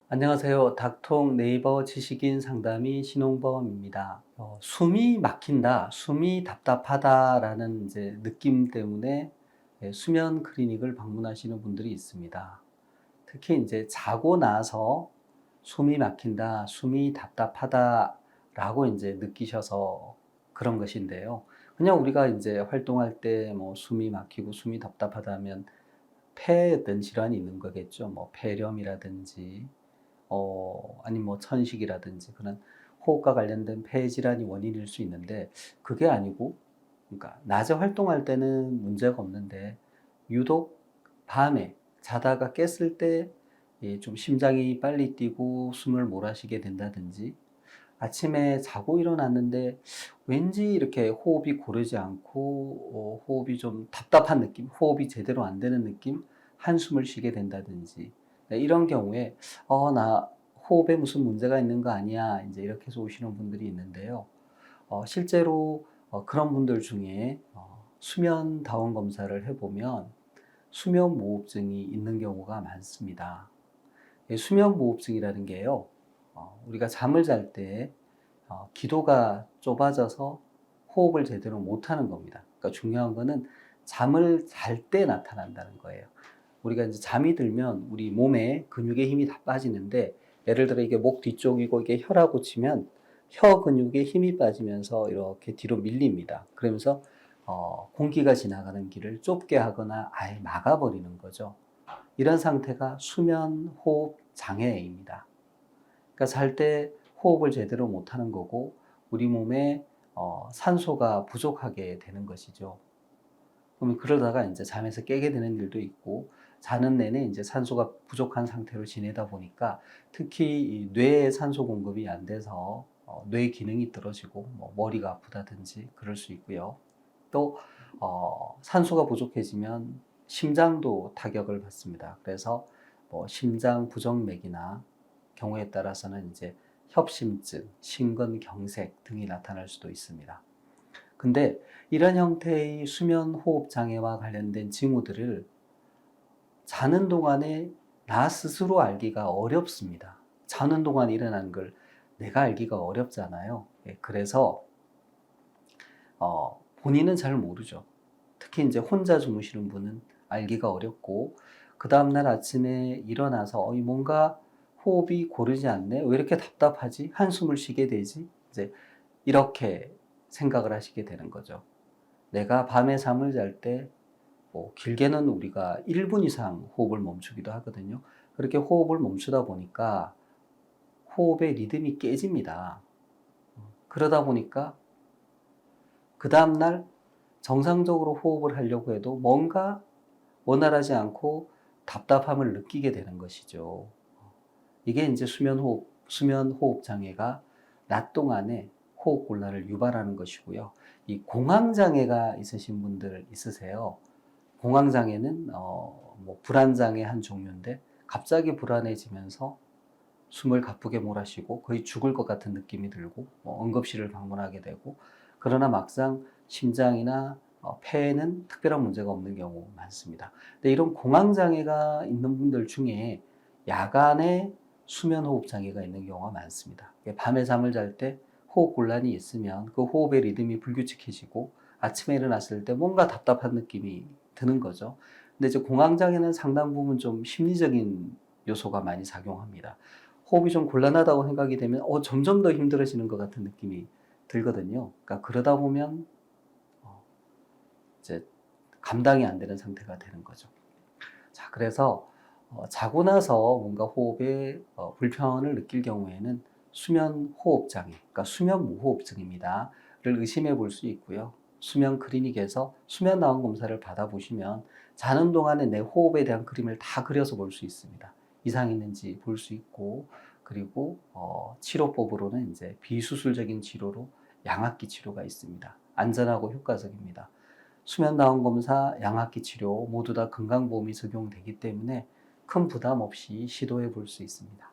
안녕하세요. 닥통 네이버 지식인 상담의 신홍범입니다. 숨이 막힌다, 숨이 답답하다라는 이제 느낌 때문에 수면 클리닉을 방문하시는 분들이 있습니다. 특히 이제 자고 나서 숨이 막힌다, 숨이 답답하다라고 이제 느끼셔서 그런 것인데요. 그냥 우리가 이제 활동할 때 뭐 숨이 막히고 숨이 답답하다면 폐에 어떤 질환이 있는 거겠죠. 뭐 폐렴이라든지 아니면 뭐 천식이라든지 그런 호흡과 관련된 폐 질환이 원인일 수 있는데 그게 아니고 그러니까 낮에 활동할 때는 문제가 없는데 유독 밤에 자다가 깼을 때 좀 심장이 빨리 뛰고 숨을 몰아쉬게 된다든지 아침에 자고 일어났는데 왠지 이렇게 호흡이 고르지 않고 호흡이 좀 답답한 느낌, 호흡이 제대로 안 되는 느낌, 한숨을 쉬게 된다든지 네, 이런 경우에 나 호흡에 무슨 문제가 있는 거 아니야 이제 이렇게 해서 오시는 분들이 있는데요. 실제로 그런 분들 중에 수면 다원 검사를 해보면 수면 무호흡증이 있는 경우가 많습니다. 수면 무호흡증이라는 게요. 우리가 잠을 잘 때 기도가 좁아져서 호흡을 제대로 못하는 겁니다. 그러니까 중요한 거는 잠을 잘 때 나타난다는 거예요. 우리가 이제 잠이 들면 우리 몸에 근육의 힘이 다 빠지는데 예를 들어 이게 목 뒤쪽이고 이게 혀라고 치면 혀 근육에 힘이 빠지면서 이렇게 뒤로 밀립니다. 그러면서 공기가 지나가는 길을 좁게 하거나 아예 막아버리는 거죠. 이런 상태가 수면 호흡 장애입니다. 그러니까 잘 때 호흡을 제대로 못하는 거고 우리 몸에 산소가 부족하게 되는 것이죠. 그러면 그러다가 이제 잠에서 깨게 되는 일도 있고 자는 내내 이제 산소가 부족한 상태로 지내다 보니까 특히 이 뇌에 산소 공급이 안 돼서 뇌 기능이 떨어지고 뭐 머리가 아프다든지 그럴 수 있고요. 또 산소가 부족해지면 심장도 타격을 받습니다. 그래서 뭐 심장 부정맥이나 경우에 따라서는 이제 협심증, 심근경색 등이 나타날 수도 있습니다. 근데 이런 형태의 수면 호흡 장애와 관련된 징후들을 자는 동안에 나 스스로 알기가 어렵습니다. 자는 동안 일어난 걸 내가 알기가 어렵잖아요. 그래서 본인은 잘 모르죠. 특히 이제 혼자 주무시는 분은 알기가 어렵고 그 다음날 아침에 일어나서 뭔가 호흡이 고르지 않네? 왜 이렇게 답답하지? 한숨을 쉬게 되지? 이제 이렇게 생각을 하시게 되는 거죠. 내가 밤에 잠을 잘 때 길게는 우리가 1분 이상 호흡을 멈추기도 하거든요. 그렇게 호흡을 멈추다 보니까 호흡의 리듬이 깨집니다. 그러다 보니까 그 다음날 정상적으로 호흡을 하려고 해도 뭔가 원활하지 않고 답답함을 느끼게 되는 것이죠. 이게 이제 수면 호흡 장애가 낮 동안에 호흡 곤란을 유발하는 것이고요. 이 공황 장애가 있으신 분들 있으세요. 공황 장애는 뭐 불안 장애 한 종류인데 갑자기 불안해지면서 숨을 가쁘게 몰아쉬고 거의 죽을 것 같은 느낌이 들고 응급실을 방문하게 되고 그러나 막상 심장이나 폐에는 특별한 문제가 없는 경우 많습니다. 근데 이런 공황 장애가 있는 분들 중에 야간에 수면 호흡 장애가 있는 경우가 많습니다. 밤에 잠을 잘 때 호흡 곤란이 있으면 그 호흡의 리듬이 불규칙해지고 아침에 일어났을 때 뭔가 답답한 느낌이 드는 거죠. 근데 이제 공황 장애는 상당 부분 좀 심리적인 요소가 많이 작용합니다. 호흡이 좀 곤란하다고 생각이 되면 점점 더 힘들어지는 것 같은 느낌이 들거든요. 그러니까 그러다 보면 어, 이제 감당이 안 되는 상태가 되는 거죠. 자, 그래서 자고 나서 뭔가 호흡에 불편을 느낄 경우에는 수면 호흡 장애, 그러니까 수면 무호흡증입니다.를 의심해 볼 수 있고요. 수면 클리닉에서 수면 나온 검사를 받아보시면 자는 동안에 내 호흡에 대한 그림을 다 그려서 볼 수 있습니다. 이상 있는지 볼 수 있고, 그리고 치료법으로는 이제 비수술적인 치료로 양압기 치료가 있습니다. 안전하고 효과적입니다. 수면다운 검사, 양압기 치료 모두 다 건강보험이 적용되기 때문에 큰 부담 없이 시도해 볼 수 있습니다.